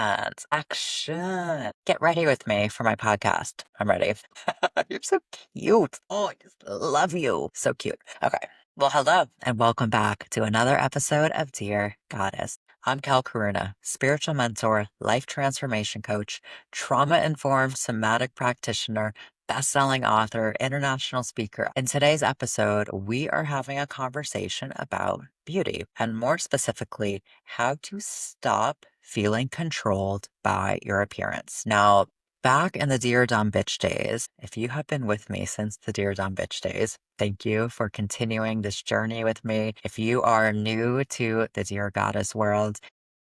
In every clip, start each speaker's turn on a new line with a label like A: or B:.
A: And action. Get ready with me for my podcast. I'm ready. You're so cute. Oh, I just love you. So cute. Okay. Well, hello and welcome back to another episode of Dear Goddess. I'm Cal Karuna, spiritual mentor, life transformation coach, trauma-informed somatic practitioner, best-selling author, international speaker. In today's episode, we are having a conversation about beauty, and more specifically, how to stop feeling controlled by your appearance. Now, back in the Dear Dumb Bitch days, if you have been with me since the Dear Dumb Bitch days, thank you for continuing this journey with me. If you are new to the Dear Goddess world,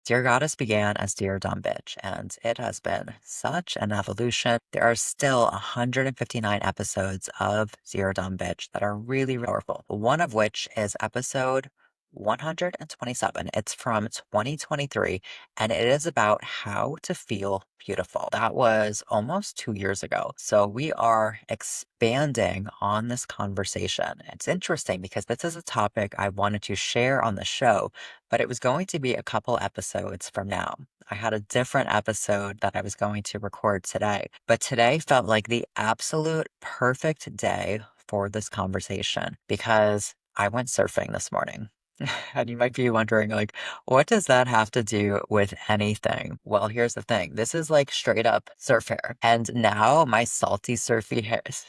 A: Dear Goddess began as Dear Dumb Bitch, and it has been such an evolution. There are still 159 episodes of Dear Dumb Bitch that are really powerful, one of which is episode 127. It's from 2023, and it is about how to feel beautiful. That was almost 2 years ago. So we are expanding on this conversation. It's interesting because this is a topic I wanted to share on the show, but it was going to be a couple episodes from now. I had a different episode that I was going to record today, but today felt like the absolute perfect day for this conversation because I went surfing this morning. And you might be wondering, like, what does that have to do with anything? Well, here's the thing. This is like straight up surf hair. And now my salty, surfy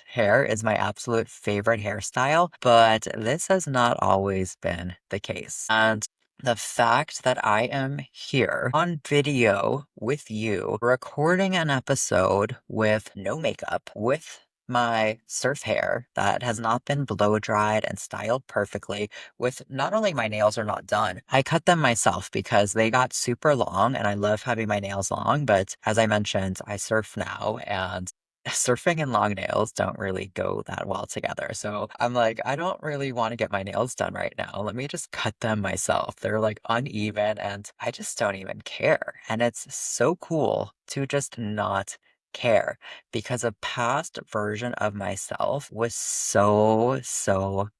A: hair is my absolute favorite hairstyle, but this has not always been the case. And the fact that I am here on video with you, recording an episode with no makeup, with my surf hair that has not been blow dried and styled perfectly, with not only my nails are not done, I cut them myself because they got super long and I love having my nails long. But as I mentioned, I surf now and surfing and long nails don't really go that well together. So I'm like, I don't really want to get my nails done right now. Let me just cut them myself. They're like uneven and I just don't even care. And it's so cool to just not care because a past version of myself was so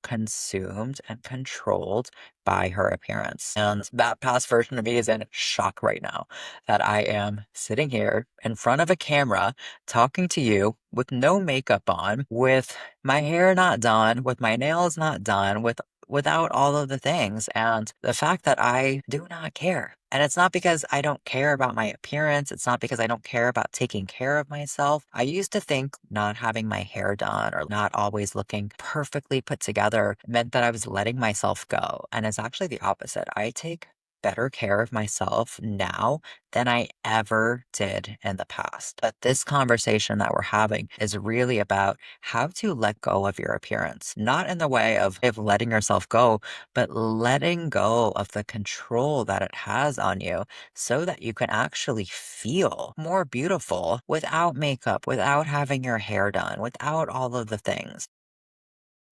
A: consumed and controlled by her appearance. And that past version of me is in shock right now that I am sitting here in front of a camera talking to you with no makeup on, with my hair not done, with my nails not done, without all of the things. And the fact that I do not care. And it's not because I don't care about my appearance. It's not because I don't care about taking care of myself. I used to think not having my hair done or not always looking perfectly put together meant that I was letting myself go. And it's actually the opposite. I take better care of myself now than I ever did in the past. But this conversation that we're having is really about how to let go of your appearance, not in the way of letting yourself go, but letting go of the control that it has on you so that you can actually feel more beautiful without makeup, without having your hair done, without all of the things.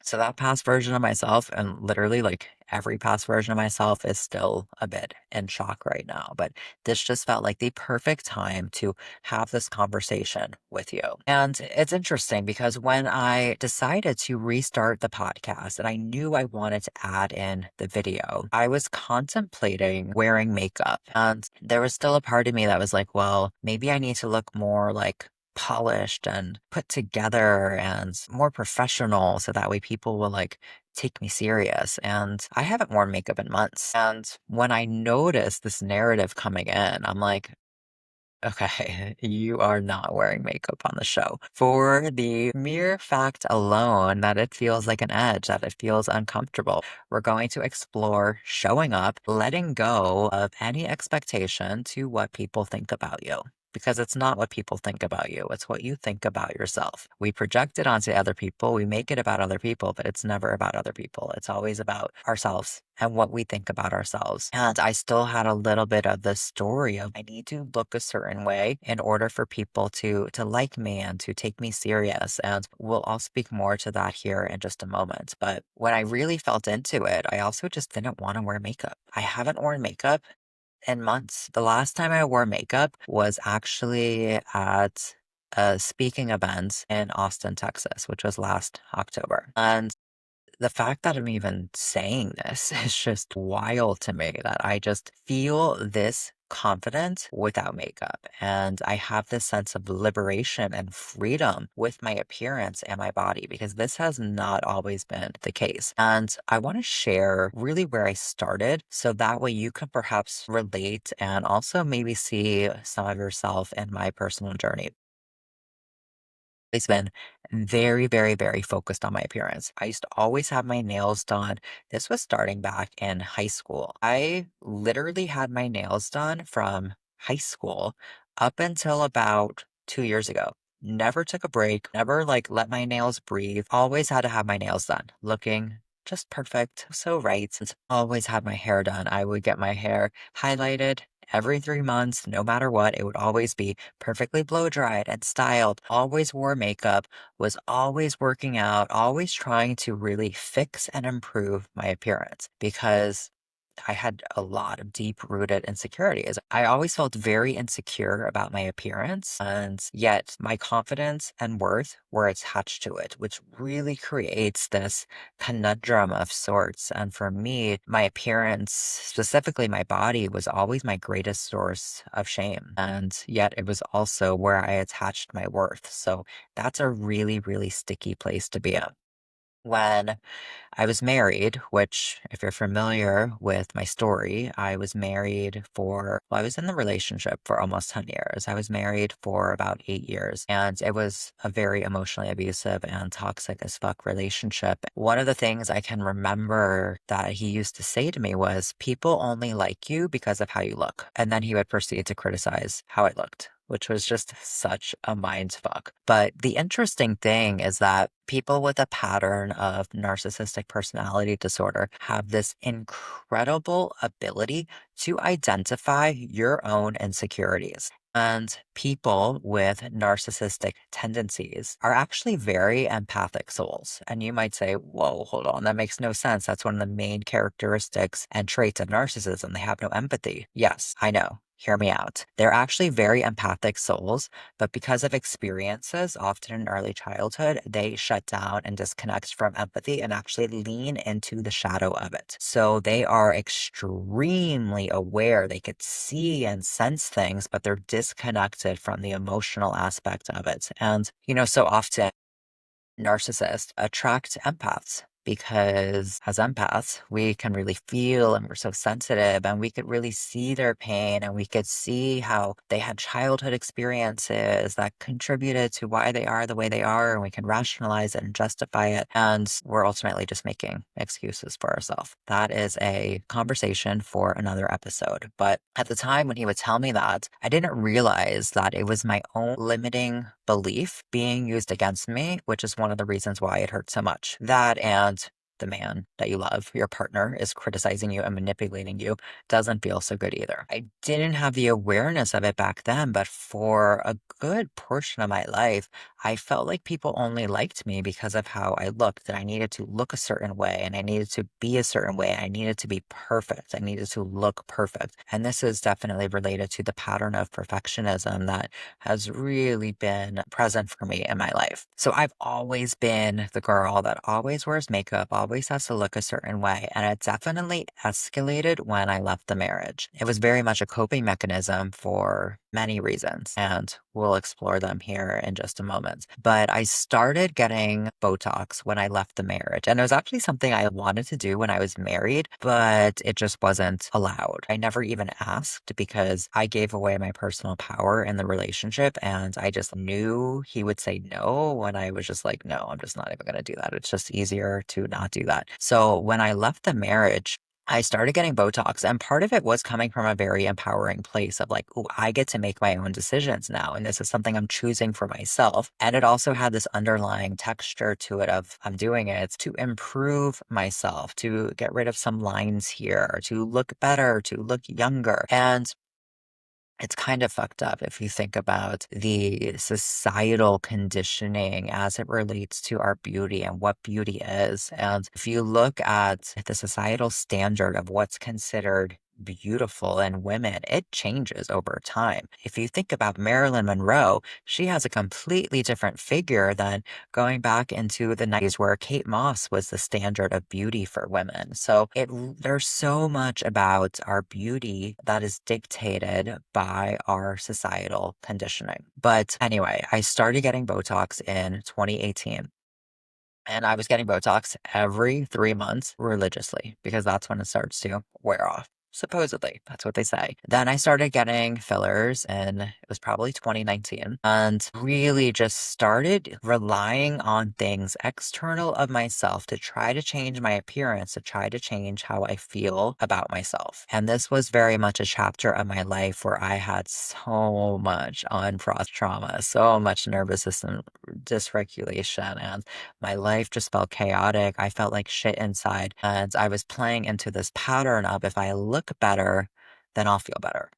A: So that past version of myself, and literally like every past version of myself is still a bit in shock right now. But this just felt like the perfect time to have this conversation with you. And it's interesting because when I decided to restart the podcast and I knew I wanted to add in the video, I was contemplating wearing makeup. And there was still a part of me that was like, well, maybe I need to look more like polished and put together and more professional so that way people will like take me serious. And I haven't worn makeup in months. And when I noticed this narrative coming in, I'm like, okay, you are not wearing makeup on the show. For the mere fact alone that it feels like an edge, that it feels uncomfortable, we're going to explore showing up, letting go of any expectation to what people think about you. Because it's not what people think about you, it's what you think about yourself. We project it onto other people, we make it about other people, but it's never about other people. It's always about ourselves and what we think about ourselves. And I still had a little bit of the story of I need to look a certain way in order for people to like me and to take me serious. And I'll speak more to that here in just a moment. But when I really felt into it, I also just didn't want to wear makeup. I haven't worn makeup in months. The last time I wore makeup was actually at a speaking event in Austin, Texas, which was last October. And the fact that I'm even saying this is just wild to me that I just feel this confident without makeup. And I have this sense of liberation and freedom with my appearance and my body because this has not always been the case. And I want to share really where I started so that way you can perhaps relate and also maybe see some of yourself in my personal journey. Always been very, very, very focused on my appearance. I used to always have my nails done. This was starting back in high school. I literally had my nails done from high school up until about 2 years ago. Never took a break, never like let my nails breathe. Always had to have my nails done, looking just perfect. So right. And always had my hair done. I would get my hair highlighted every 3 months, no matter what. It would always be perfectly blow dried and styled, always wore makeup, was always working out, always trying to really fix and improve my appearance because I had a lot of deep rooted insecurities. I always felt very insecure about my appearance, and yet my confidence and worth were attached to it, which really creates this conundrum of sorts. And for me, my appearance, specifically my body, was always my greatest source of shame. And yet it was also where I attached my worth. So that's a really, really sticky place to be in. When I was married, which, if you're familiar with my story, I was married I was in the relationship for almost 10 years. I was married for about 8 years, and it was a very emotionally abusive and toxic as fuck relationship. One of the things I can remember that he used to say to me was, people only like you because of how you look. And then he would proceed to criticize how I looked, which was just such a mind fuck. But the interesting thing is that people with a pattern of narcissistic personality disorder have this incredible ability to identify your own insecurities. And people with narcissistic tendencies are actually very empathic souls. And you might say, whoa, hold on, that makes no sense. That's one of the main characteristics and traits of narcissism. They have no empathy. Yes, I know. Hear me out. They're actually very empathic souls, but because of experiences, often in early childhood, they shut down and disconnect from empathy and actually lean into the shadow of it. So they are extremely aware. They could see and sense things, but they're disconnected from the emotional aspect of it. And, so often narcissists attract empaths because as empaths, we can really feel and we're so sensitive and we could really see their pain and we could see how they had childhood experiences that contributed to why they are the way they are. And we can rationalize it and justify it. And we're ultimately just making excuses for ourselves. That is a conversation for another episode. But at the time when he would tell me that, I didn't realize that it was my own limiting belief being used against me, which is one of the reasons why it hurt so much. That and the man that you love, your partner, is criticizing you and manipulating you doesn't feel so good either. I didn't have the awareness of it back then, but for a good portion of my life, I felt like people only liked me because of how I looked, that I needed to look a certain way and I needed to be a certain way. I needed to be perfect. I needed to look perfect. And this is definitely related to the pattern of perfectionism that has really been present for me in my life. So I've always been the girl that always wears makeup, always has to look a certain way. And it definitely escalated when I left the marriage. It was very much a coping mechanism for many reasons, and we'll explore them here in just a moment. But I started getting Botox when I left the marriage, and it was actually something I wanted to do when I was married, but it just wasn't allowed. I never even asked because I gave away my personal power in the relationship, and I just knew he would say no when I was just like, no, I'm just not even going to do that. It's just easier to not do that. So when I left the marriage, I started getting Botox, and part of it was coming from a very empowering place of like, oh, I get to make my own decisions now. And this is something I'm choosing for myself. And it also had this underlying texture to it of I'm doing it to improve myself, to get rid of some lines here, to look better, to look younger. And it's kind of fucked up if you think about the societal conditioning as it relates to our beauty and what beauty is. And if you look at the societal standard of what's considered beautiful in women, it changes over time. If you think about Marilyn Monroe, she has a completely different figure than going back into the 90s where Kate Moss was the standard of beauty for women. So there's so much about our beauty that is dictated by our societal conditioning. But anyway, I started getting Botox in 2018. And I was getting Botox every 3 months religiously because that's when it starts to wear off. Supposedly, that's what they say. Then I started getting fillers, and it was probably 2019, and really just started relying on things external of myself to try to change my appearance, to try to change how I feel about myself. And this was very much a chapter of my life where I had so much unprocessed trauma, so much nervous system dysregulation, and my life just felt chaotic. I felt like shit inside. And I was playing into this pattern of if I look better, then I'll feel better.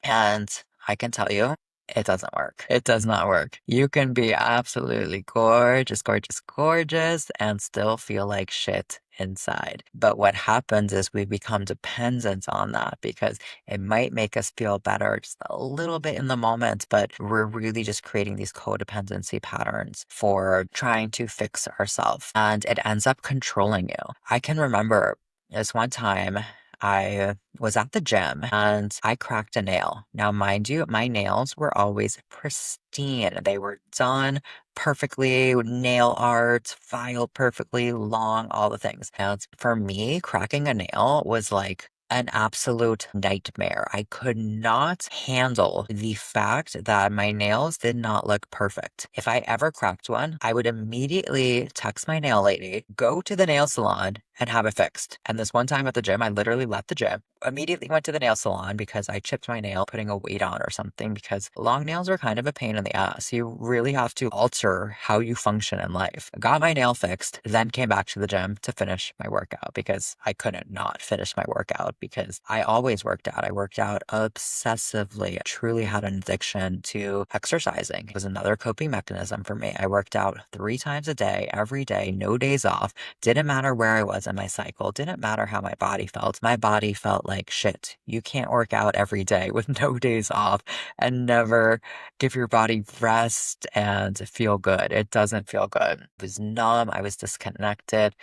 A: And I can tell you, it doesn't work. It does not work. You can be absolutely gorgeous, gorgeous, gorgeous, and still feel like shit inside. But what happens is we become dependent on that because it might make us feel better just a little bit in the moment, but we're really just creating these codependency patterns for trying to fix ourselves. And it ends up controlling you. I can remember this one time. I was at the gym and I cracked a nail. Now, mind you, my nails were always pristine. They were done perfectly, nail art, filed perfectly, long, all the things. And for me, cracking a nail was like an absolute nightmare. I could not handle the fact that my nails did not look perfect. If I ever cracked one, I would immediately text my nail lady, go to the nail salon, and have it fixed. And this one time at the gym, I literally left the gym, immediately went to the nail salon because I chipped my nail putting a weight on or something because long nails are kind of a pain in the ass. You really have to alter how you function in life. Got my nail fixed, then came back to the gym to finish my workout because I couldn't not finish my workout because I always worked out. I worked out obsessively. I truly had an addiction to exercising. It was another coping mechanism for me. I worked out 3 times a day, every day, no days off. Didn't matter where I was in my cycle. Didn't matter how my body felt. My body felt like shit. You can't work out every day with no days off and never give your body rest and feel good. It doesn't feel good. I was numb. I was disconnected.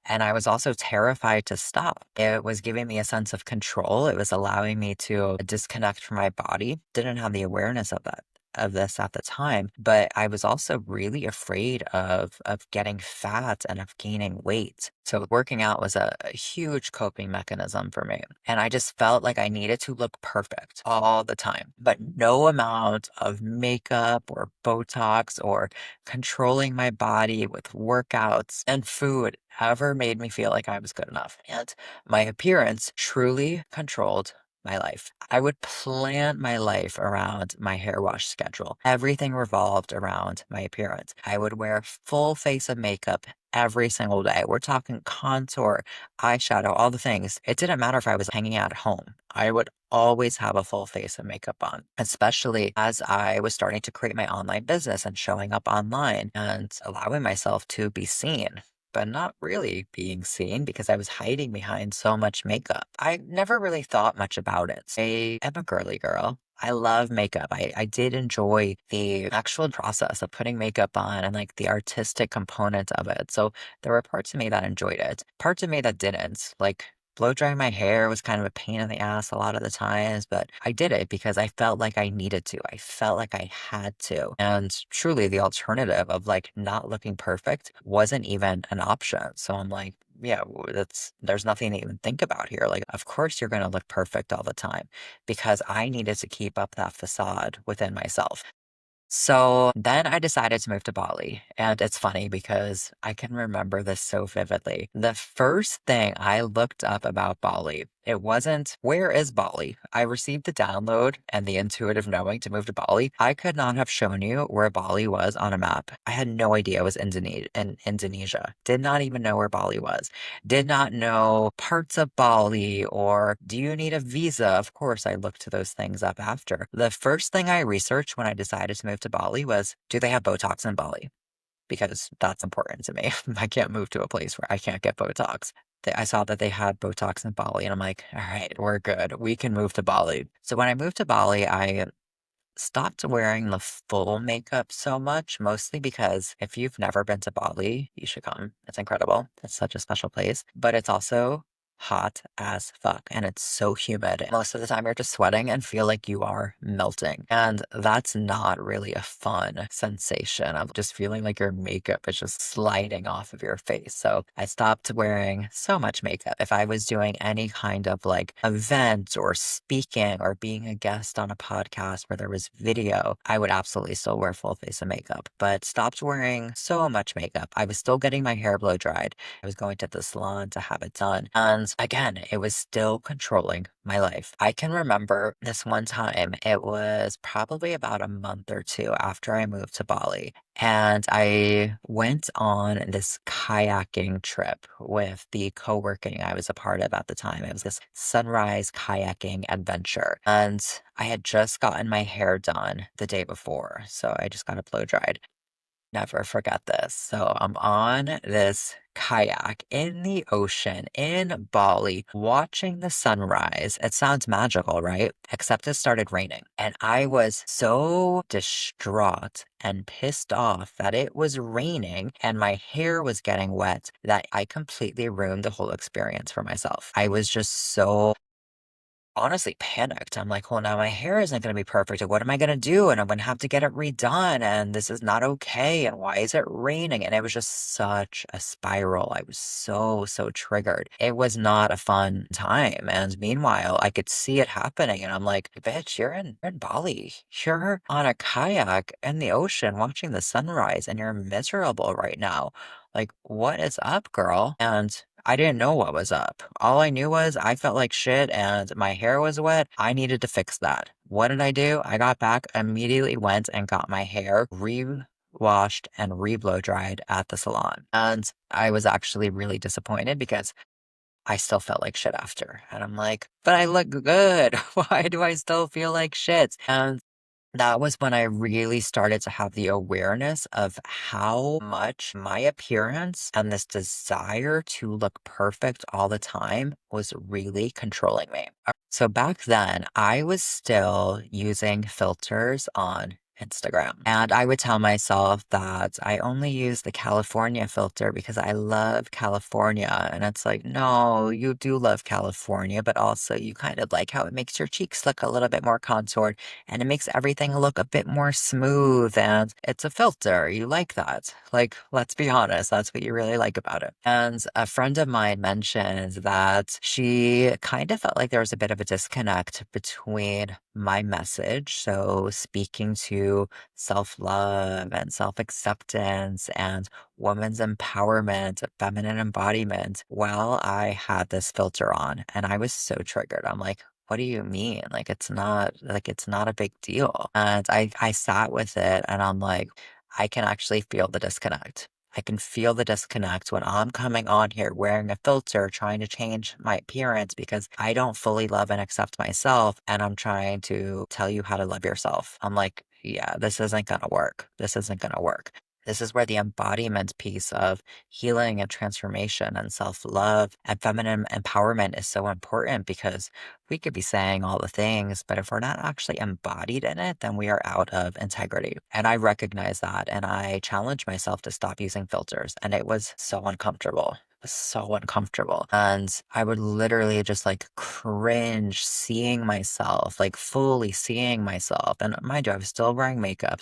A: And I was also terrified to stop. It was giving me a sense of control. It was allowing me to disconnect from my body. Didn't have the awareness of that. Of this at the time, but I was also really afraid of getting fat and of gaining weight. So working out was a huge coping mechanism for me. And I just felt like I needed to look perfect all the time. But no amount of makeup or Botox or controlling my body with workouts and food ever made me feel like I was good enough. And my appearance truly controlled my life. I would plan my life around my hair wash schedule. Everything revolved around my appearance. I would wear a full face of makeup every single day. We're talking contour, eyeshadow, all the things. It didn't matter if I was hanging out at home. I would always have a full face of makeup on, especially as I was starting to create my online business and showing up online and allowing myself to be seen but not really being seen because I was hiding behind so much makeup. I never really thought much about it. I am a girly girl. I love makeup. I did enjoy the actual process of putting makeup on and like the artistic component of it. So there were parts of me that enjoyed it, parts of me that didn't. Like blow drying my hair was kind of a pain in the ass a lot of the times, but I did it because I felt like I needed to. I felt like I had to. And truly, the alternative of like not looking perfect wasn't even an option. So I'm like, yeah, there's nothing to even think about here. Like, of course, you're going to look perfect all the time because I needed to keep up that facade within myself. So then I decided to move to Bali. And it's funny because I can remember this so vividly. The first thing I looked up about Bali, it wasn't where is Bali? I received the download and the intuitive knowing to move to Bali. I could not have shown you where Bali was on a map. I had no idea it was in Indonesia. Did not even know where Bali was. Did not know parts of Bali or do you need a visa? Of course, I looked those things up after. The first thing I researched when I decided to move to Bali was, do they have Botox in Bali? Because that's important to me. I can't move to a place where I can't get Botox. I saw that they had Botox in Bali, and I'm like, all right, we're good. We can move to Bali. So when I moved to Bali, I stopped wearing the full makeup so much, mostly because if you've never been to Bali, you should come. It's incredible. It's such a special place, but it's also hot as fuck and it's so humid. Most of the time, you're just sweating and feel like you are melting. And that's not really a fun sensation of just feeling like your makeup is just sliding off of your face. So I stopped wearing so much makeup. If I was doing any kind of like event or speaking or being a guest on a podcast where there was video, I would absolutely still wear full face of makeup, but stopped wearing so much makeup. I was still getting my hair blow dried. I was going to the salon to have it done. And again, it was still controlling my life. I can remember this one time, it was probably about a month or two after I moved to Bali. And I went on this kayaking trip with the co-working I was a part of at the time. It was this sunrise kayaking adventure. And I had just gotten my hair done the day before. So I just got it blow dried. Never forget this. So I'm on this kayak in the ocean in Bali, watching the sunrise. It sounds magical, right? Except it started raining. And I was so distraught and pissed off that it was raining and my hair was getting wet that I completely ruined the whole experience for myself. I was just so honestly panicked. I'm like, well, now my hair isn't going to be perfect. And what am I going to do? And I'm going to have to get it redone. And this is not okay. And why is it raining? And it was just such a spiral. I was so triggered. It was not a fun time. And meanwhile, I could see it happening. And I'm like, bitch, you're in Bali. You're on a kayak in the ocean watching the sunrise and you're miserable right now. Like, what is up, girl? And I didn't know what was up. All I knew was I felt like shit and my hair was wet. I needed to fix that. What did I do? I got back, immediately went and got my hair re-washed and re-blow dried at the salon. And I was actually really disappointed because I still felt like shit after. And I'm like, but I look good. Why do I still feel like shit? And that was when I really started to have the awareness of how much my appearance and this desire to look perfect all the time was really controlling me. So back then, I was still using filters on Instagram. And I would tell myself that I only use the California filter because I love California. And it's like, no, you do love California, but also you kind of like how it makes your cheeks look a little bit more contoured and it makes everything look a bit more smooth and it's a filter. You like that. Like, let's be honest, that's what you really like about it. And a friend of mine mentioned that she kind of felt like there was a bit of a disconnect between my message. So speaking to self-love and self-acceptance and woman's empowerment, feminine embodiment, while I had this filter on. And I was so triggered. I'm like, what do you mean? It's not a big deal. And I sat with it and I'm like, I can actually feel the disconnect. I can feel the disconnect when I'm coming on here wearing a filter, trying to change my appearance because I don't fully love and accept myself. And I'm trying to tell you how to love yourself. I'm like, yeah, this isn't going to work. This isn't going to work. This is where the embodiment piece of healing and transformation and self love and feminine empowerment is so important because we could be saying all the things, but if we're not actually embodied in it, then we are out of integrity. And I recognize that. And I challenge myself to stop using filters. And it was so uncomfortable. It was so uncomfortable. And I would literally just like cringe seeing myself, like fully seeing myself. And mind you, I was still wearing makeup.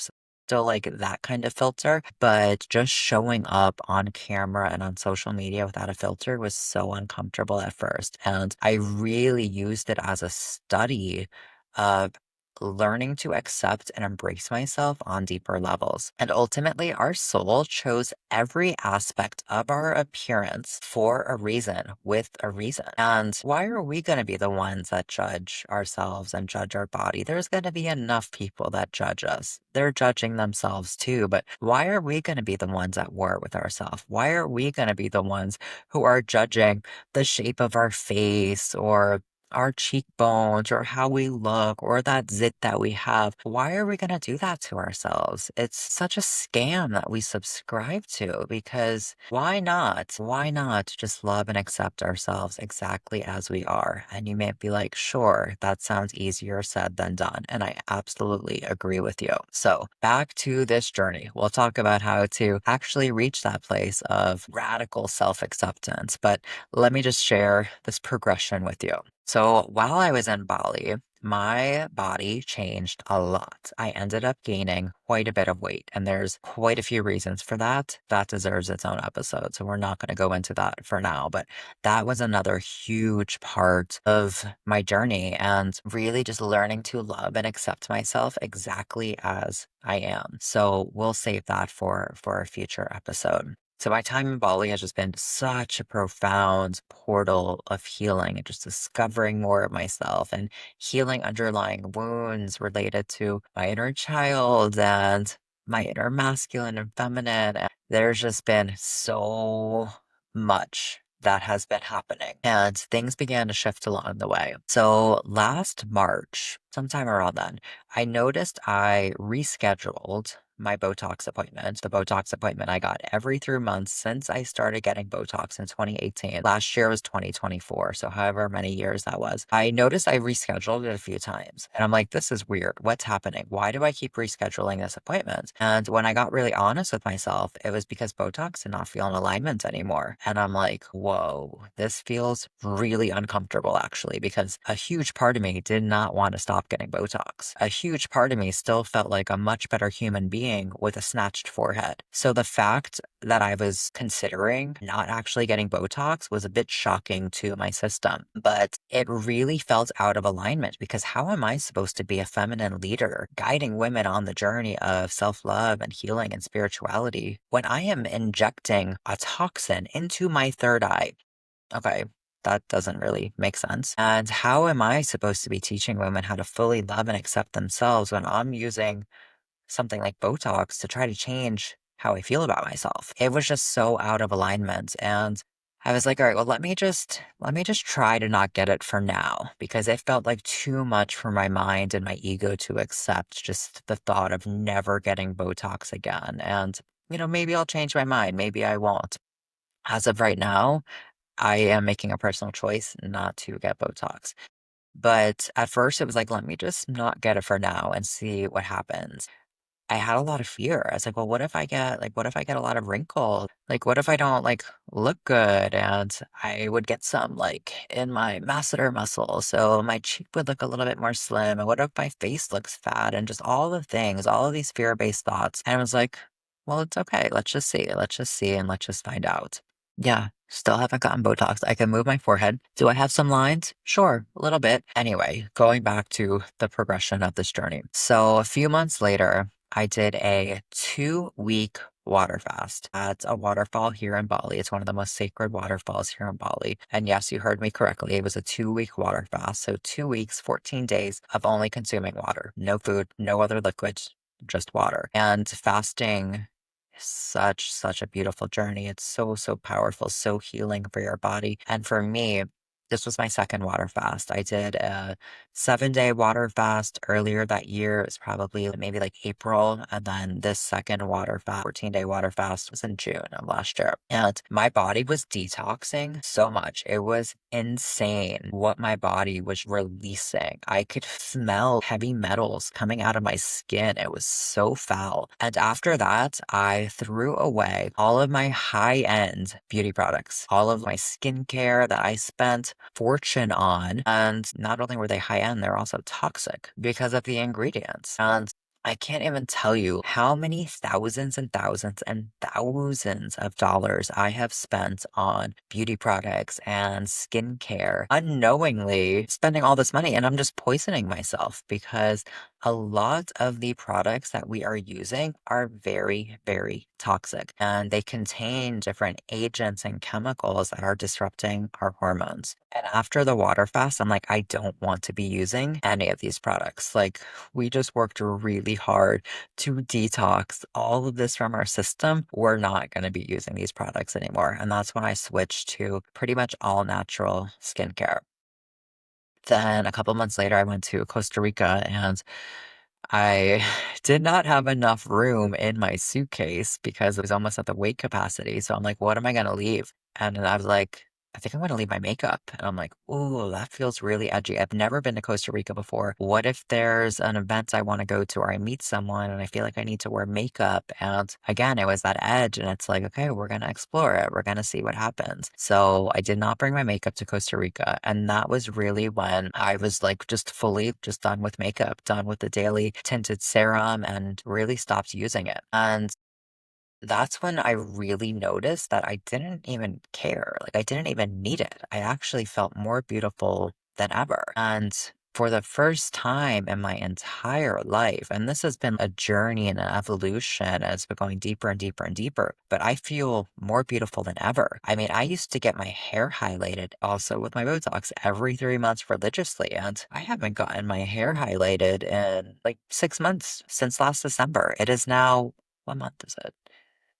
A: Still like that kind of filter, but just showing up on camera and on social media without a filter was so uncomfortable at first. And I really used it as a study of learning to accept and embrace myself on deeper levels. And ultimately, our soul chose every aspect of our appearance for a reason, with a reason. And why are we going to be the ones that judge ourselves and judge our body? There's going to be enough people that judge us. They're judging themselves too, but why are we going to be the ones at war with ourselves? Why are we going to be the ones who are judging the shape of our face or our cheekbones or how we look or that zit that we have. Why are we going to do that to ourselves? It's such a scam that we subscribe to because why not? Why not just love and accept ourselves exactly as we are? And you may be like, sure, that sounds easier said than done. And I absolutely agree with you. So back to this journey, we'll talk about how to actually reach that place of radical self acceptance. But let me just share this progression with you. So while I was in Bali, my body changed a lot. I ended up gaining quite a bit of weight, and there's quite a few reasons for that. That deserves its own episode. So we're not going to go into that for now, but that was another huge part of my journey and really just learning to love and accept myself exactly as I am. So we'll save that for a future episode. So my time in Bali has just been such a profound portal of healing and just discovering more of myself and healing underlying wounds related to my inner child and my inner masculine and feminine. And there's just been so much that has been happening and things began to shift along the way. So last March, sometime around then, I noticed I rescheduled my Botox appointment. The Botox appointment I got every 3 months since I started getting Botox in 2018. Last year was 2024, so however many years that was. I noticed I rescheduled it a few times, and I'm like, this is weird. What's happening? Why do I keep rescheduling this appointment? And when I got really honest with myself, it was because Botox did not feel in alignment anymore. And I'm like, whoa, this feels really uncomfortable actually, because a huge part of me did not want to stop getting Botox. A huge part of me still felt like a much better human being with a snatched forehead. So the fact that I was considering not actually getting Botox was a bit shocking to my system, but it really felt out of alignment because how am I supposed to be a feminine leader guiding women on the journey of self-love and healing and spirituality when I am injecting a toxin into my third eye? Okay, that doesn't really make sense. And how am I supposed to be teaching women how to fully love and accept themselves when I'm using something like Botox to try to change how I feel about myself? It was just so out of alignment. And I was like, all right, well, let me just try to not get it for now because it felt like too much for my mind and my ego to accept just the thought of never getting Botox again. And, maybe I'll change my mind. Maybe I won't. As of right now, I am making a personal choice not to get Botox. But at first it was like, let me just not get it for now and see what happens. I had a lot of fear. I was like, well, what if I get a lot of wrinkles? Like, what if I don't look good? And I would get some in my masseter muscle. So my cheek would look a little bit more slim. And what if my face looks fat? And just all the things, all of these fear-based thoughts. And I was like, well, it's okay. Let's just see. Let's just see and let's just find out. Yeah, still haven't gotten Botox. I can move my forehead. Do I have some lines? Sure, a little bit. Anyway, going back to the progression of this journey. So a few months later, I did a 2 week water fast at a waterfall here in Bali. It's one of the most sacred waterfalls here in Bali. And yes, you heard me correctly. It was a 2 week water fast. So 2 weeks, 14 days of only consuming water, no food, no other liquids, just water. And fasting such a beautiful journey. It's so powerful, so healing for your body. And for me, this was my second water fast. I did a 7-day water fast earlier that year. It was probably maybe like April. And then this second water fast, 14-day water fast, was in June of last year. And my body was detoxing so much. It was insane what my body was releasing. I could smell heavy metals coming out of my skin. It was so foul. And after that, I threw away all of my high-end beauty products, all of my skincare that I spent fortune on. And not only were they high end, they're also toxic because of the ingredients. And I can't even tell you how many thousands and thousands and thousands of dollars I have spent on beauty products and skincare, unknowingly spending all this money. And I'm just poisoning myself because a lot of the products that we are using are very, very toxic and they contain different agents and chemicals that are disrupting our hormones. And after the water fast, I'm like, I don't want to be using any of these products. We just worked really hard to detox all of this from our system. We're not going to be using these products anymore. And that's when I switched to pretty much all natural skincare. Then a couple months later, I went to Costa Rica and I did not have enough room in my suitcase because it was almost at the weight capacity. So I'm like, what am I going to leave? And I was like, I think I'm going to leave my makeup. And I'm like, ooh, that feels really edgy. I've never been to Costa Rica before. What if there's an event I want to go to or I meet someone and I feel like I need to wear makeup? And again, it was that edge. And it's like, okay, we're going to explore it. We're going to see what happens. So I did not bring my makeup to Costa Rica. And that was really when I was like just fully just done with makeup, done with the daily tinted serum and really stopped using it. And that's when I really noticed that I didn't even care. Like, I didn't even need it. I actually felt more beautiful than ever. And for the first time in my entire life, and this has been a journey and an evolution as we're going deeper and deeper and deeper, but I feel more beautiful than ever. I mean, I used to get my hair highlighted also with my Botox every 3 months religiously, and I haven't gotten my hair highlighted in like 6 months since last December. It is now, what month is it?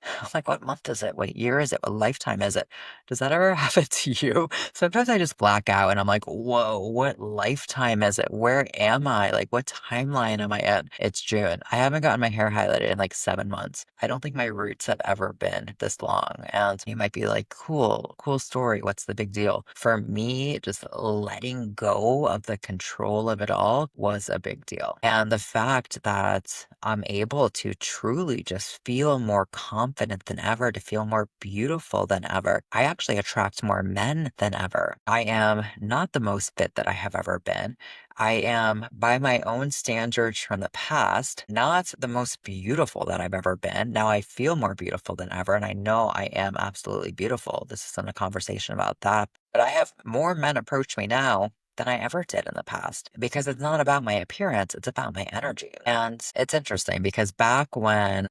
A: I'm like, what month is it? What year is it? What lifetime is it? Does that ever happen to you? Sometimes I just black out and I'm like, whoa, what lifetime is it? Where am I? Like, what timeline am I in? It's June. I haven't gotten my hair highlighted in like 7 months. I don't think my roots have ever been this long. And you might be like, cool, cool story. What's the big deal? For me, just letting go of the control of it all was a big deal. And the fact that I'm able to truly just feel more confident than ever, to feel more beautiful than ever. I actually attract more men than ever. I am not the most fit that I have ever been. I am, by my own standards from the past, not the most beautiful that I've ever been. Now I feel more beautiful than ever, and I know I am absolutely beautiful. This isn't a conversation about that. But I have more men approach me now than I ever did in the past because it's not about my appearance, it's about my energy. And it's interesting because back when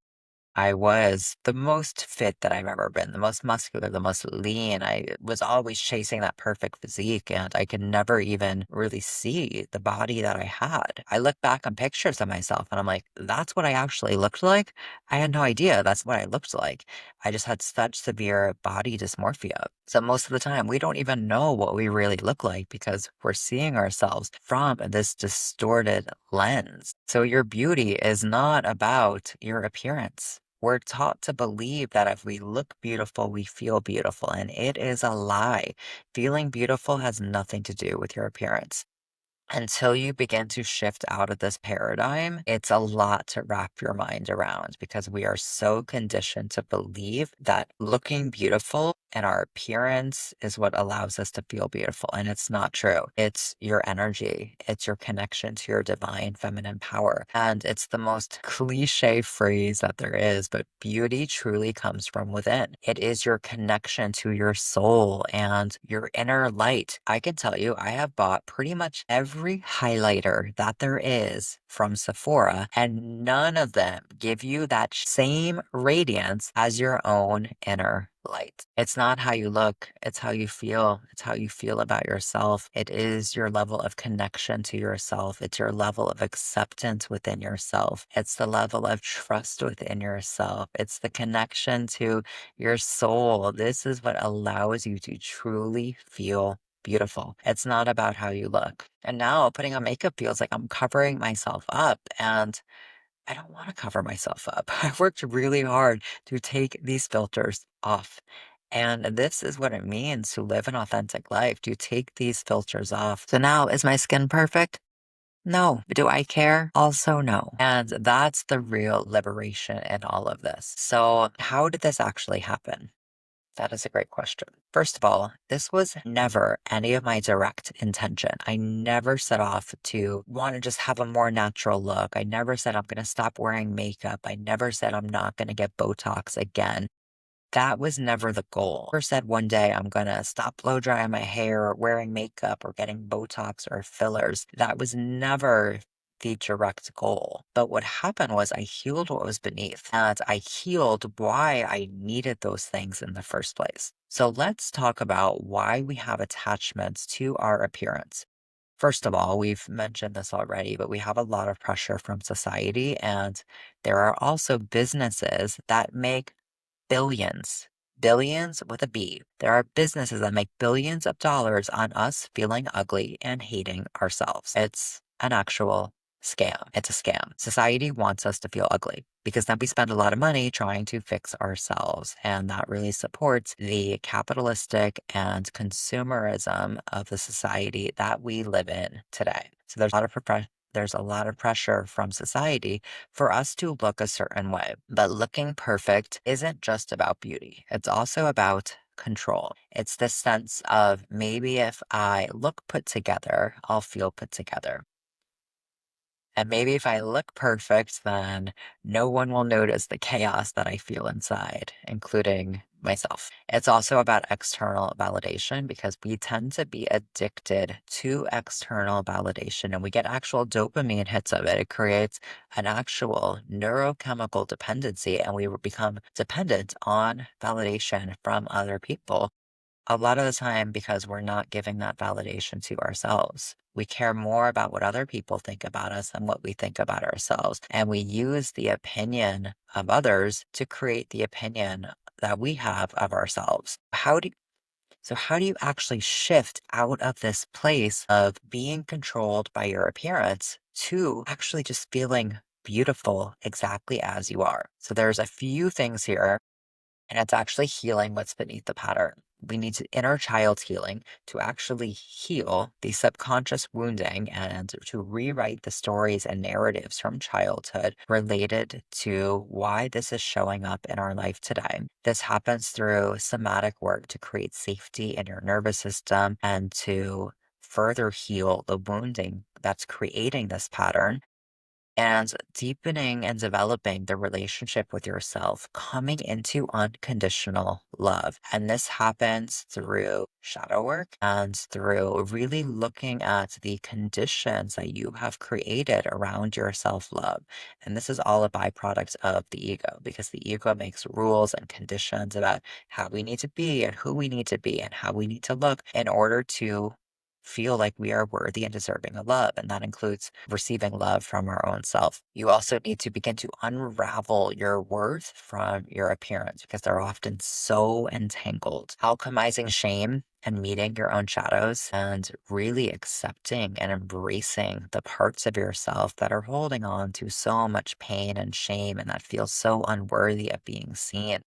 A: I was the most fit that I've ever been, the most muscular, the most lean. I was always chasing that perfect physique, and I could never even really see the body that I had. I look back on pictures of myself and I'm like, that's what I actually looked like. I had no idea that's what I looked like. I just had such severe body dysmorphia. So most of the time, we don't even know what we really look like because we're seeing ourselves from this distorted lens. So your beauty is not about your appearance. We're taught to believe that if we look beautiful, we feel beautiful, and it is a lie. Feeling beautiful has nothing to do with your appearance. Until you begin to shift out of this paradigm, it's a lot to wrap your mind around because we are so conditioned to believe that looking beautiful and our appearance is what allows us to feel beautiful. And it's not true. It's your energy, it's your connection to your divine feminine power. And it's the most cliche phrase that there is, but beauty truly comes from within. It is your connection to your soul and your inner light. I can tell you, I have bought pretty much every highlighter that there is from Sephora, and none of them give you that same radiance as your own inner light. It's not how you look, it's how you feel. It's how you feel about yourself. It is your level of connection to yourself. It's your level of acceptance within yourself. It's the level of trust within yourself. It's the connection to your soul. This is what allows you to truly feel beautiful. It's not about how you look. And now putting on makeup feels like I'm covering myself up, and I don't want to cover myself up. I worked really hard to take these filters off. And this is what it means to live an authentic life, to take these filters off. So now, is my skin perfect? No. Do I care? Also, no. And that's the real liberation in all of this. So, how did this actually happen? That is a great question. First of all, this was never any of my direct intention. I never set off to want to just have a more natural look. I never said I'm going to stop wearing makeup. I never said I'm not going to get Botox again. That was never the goal. Never said one day I'm going to stop blow drying my hair or wearing makeup or getting Botox or fillers. That was never the direct goal. But what happened was I healed what was beneath, and I healed why I needed those things in the first place. So let's talk about why we have attachments to our appearance. First of all, we've mentioned this already, but we have a lot of pressure from society, and there are also businesses that make billions, Billions with a B. There are businesses that make billions of dollars on us feeling ugly and hating ourselves. It's an actual scam. It's a scam. Society wants us to feel ugly because then we spend a lot of money trying to fix ourselves. And that really supports the capitalistic and consumerism of the society that we live in today. So there's a lot of pressure from society for us to look a certain way. But looking perfect isn't just about beauty, it's also about control. It's this sense of maybe if I look put together, I'll feel put together. And maybe if I look perfect, then no one will notice the chaos that I feel inside, including myself. It's also about external validation because we tend to be addicted to external validation and we get actual dopamine hits of it. It creates an actual neurochemical dependency and we become dependent on validation from other people a lot of the time because we're not giving that validation to ourselves. We care more about what other people think about us than what we think about ourselves. And we use the opinion of others to create the opinion that we have of ourselves. How do you actually shift out of this place of being controlled by your appearance to actually just feeling beautiful exactly as you are? So there's a few things here and it's actually healing what's beneath the pattern. We need to inner child healing to actually heal the subconscious wounding and to rewrite the stories and narratives from childhood related to why this is showing up in our life today. This happens through somatic work to create safety in your nervous system and to further heal the wounding that's creating this pattern and deepening and developing the relationship with yourself, coming into unconditional love. And this happens through shadow work and through really looking at the conditions that you have created around your self love. And this is all a byproduct of the ego because the ego makes rules and conditions about how we need to be and who we need to be and how we need to look in order to feel like we are worthy and deserving of love. And that includes receiving love from our own self. You also need to begin to unravel your worth from your appearance because they're often so entangled. Alchemizing shame and meeting your own shadows and really accepting and embracing the parts of yourself that are holding on to so much pain and shame and that feel so unworthy of being seen.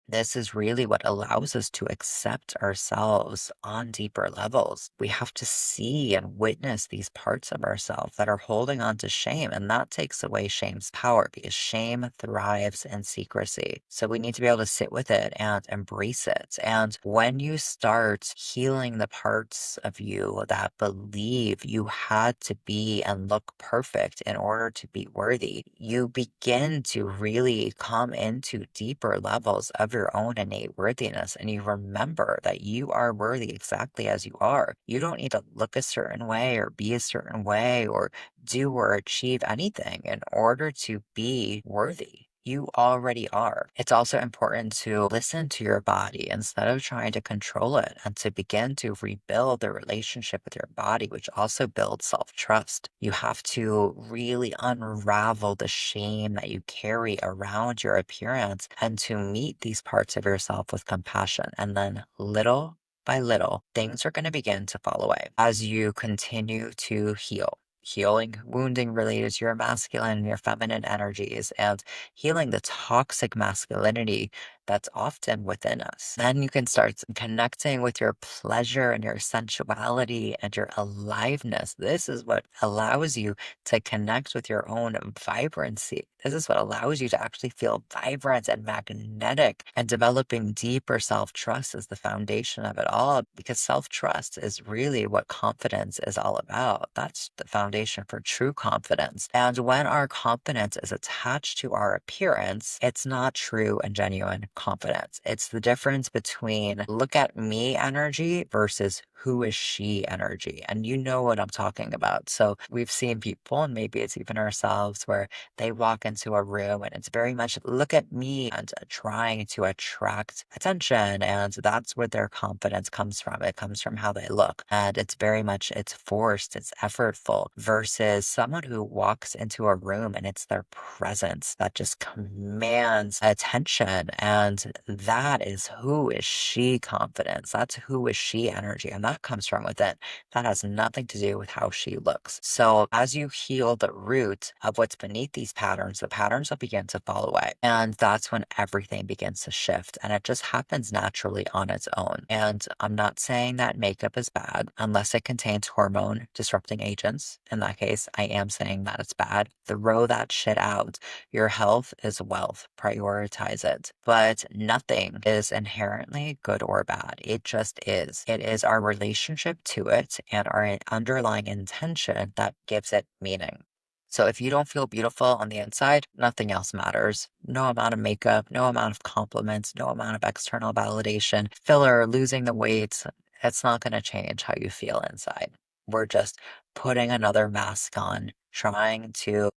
A: This is really what allows us to accept ourselves on deeper levels. We have to see and witness these parts of ourselves that are holding on to shame, and that takes away shame's power because shame thrives in secrecy. So we need to be able to sit with it and embrace it. And when you start healing the parts of you that believe you had to be and look perfect in order to be worthy, you begin to really come into deeper levels of your own innate worthiness. And you remember that you are worthy exactly as you are. You don't need to look a certain way or be a certain way or do or achieve anything in order to be worthy. You already are. It's also important to listen to your body instead of trying to control it and to begin to rebuild the relationship with your body, which also builds self trust. You have to really unravel the shame that you carry around your appearance and to meet these parts of yourself with compassion. And then little by little, things are going to begin to fall away as you continue to heal. Healing wounding related to your masculine and your feminine energies and healing the toxic masculinity that's often within us. Then you can start connecting with your pleasure and your sensuality and your aliveness. This is what allows you to connect with your own vibrancy. This is what allows you to actually feel vibrant and magnetic. And developing deeper self trust is the foundation of it all because self trust is really what confidence is all about. That's the foundation for true confidence. And when our confidence is attached to our appearance, it's not true and genuine confidence. It's the difference between look at me energy versus who is she energy. And you know what I'm talking about. So we've seen people, and maybe it's even ourselves, where they walk into a room and it's very much, look at me, and trying to attract attention. And that's where their confidence comes from. It comes from how they look. And it's very much, it's forced, it's effortful versus someone who walks into a room and it's their presence that just commands attention. And that is who is she confidence. That's who is she energy. And that comes from within. That has nothing to do with how she looks. So as you heal the root of what's beneath these patterns, the patterns will begin to fall away. And that's when everything begins to shift. And it just happens naturally on its own. And I'm not saying that makeup is bad unless it contains hormone disrupting agents. In that case, I am saying that it's bad. Throw that shit out. Your health is wealth. Prioritize it. But nothing is inherently good or bad. It just is. It is our relationship to it and our underlying intention that gives it meaning. So if you don't feel beautiful on the inside, nothing else matters. No amount of makeup, no amount of compliments, no amount of external validation, filler, losing the weight, it's not going to change how you feel inside. We're just putting another mask on, trying to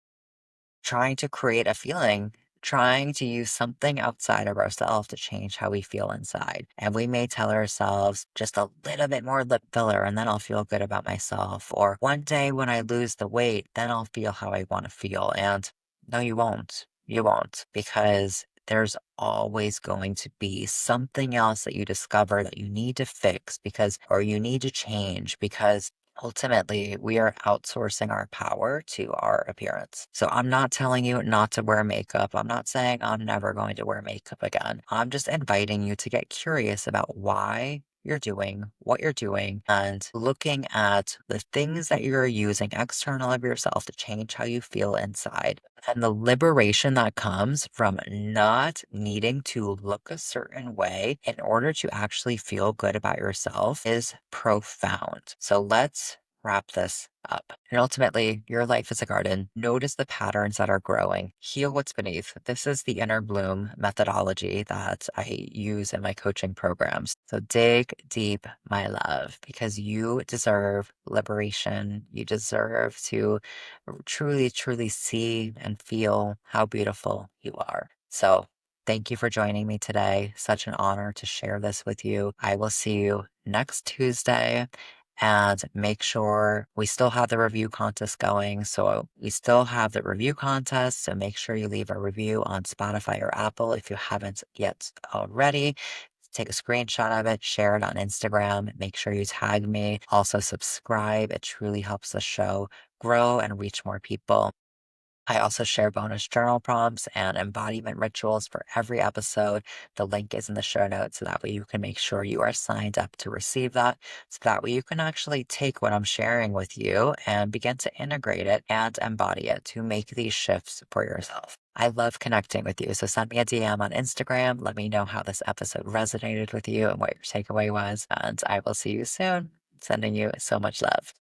A: create a feeling, trying to use something outside of ourselves to change how we feel inside. And we may tell ourselves just a little bit more lip filler and then I'll feel good about myself. Or one day when I lose the weight, then I'll feel how I want to feel. And no, you won't. You won't, because there's always going to be something else that you discover that you need to fix because, or you need to change because ultimately, we are outsourcing our power to our appearance. So I'm not telling you not to wear makeup. I'm not saying I'm never going to wear makeup again. I'm just inviting you to get curious about why you're doing what you're doing and looking at the things that you're using external of yourself to change how you feel inside. And the liberation that comes from not needing to look a certain way in order to actually feel good about yourself is profound. So let's wrap this up. And ultimately, your life is a garden. Notice the patterns that are growing, heal what's beneath. This is the inner bloom methodology that I use in my coaching programs. So dig deep, my love, because you deserve liberation. You deserve to truly, truly see and feel how beautiful you are. So thank you for joining me today. Such an honor to share this with you. I will see you next Tuesday. And make sure we still have the review contest going. So we still have the review contest. So make sure you leave a review on Spotify or Apple if you haven't yet already. Take a screenshot of it, share it on Instagram. Make sure you tag me. Also subscribe. It truly helps the show grow and reach more people. I also share bonus journal prompts and embodiment rituals for every episode. The link is in the show notes so that way you can make sure you are signed up to receive that. So that way you can actually take what I'm sharing with you and begin to integrate it and embody it to make these shifts for yourself. I love connecting with you. So send me a DM on Instagram. Let me know how this episode resonated with you and what your takeaway was. And I will see you soon. Sending you so much love.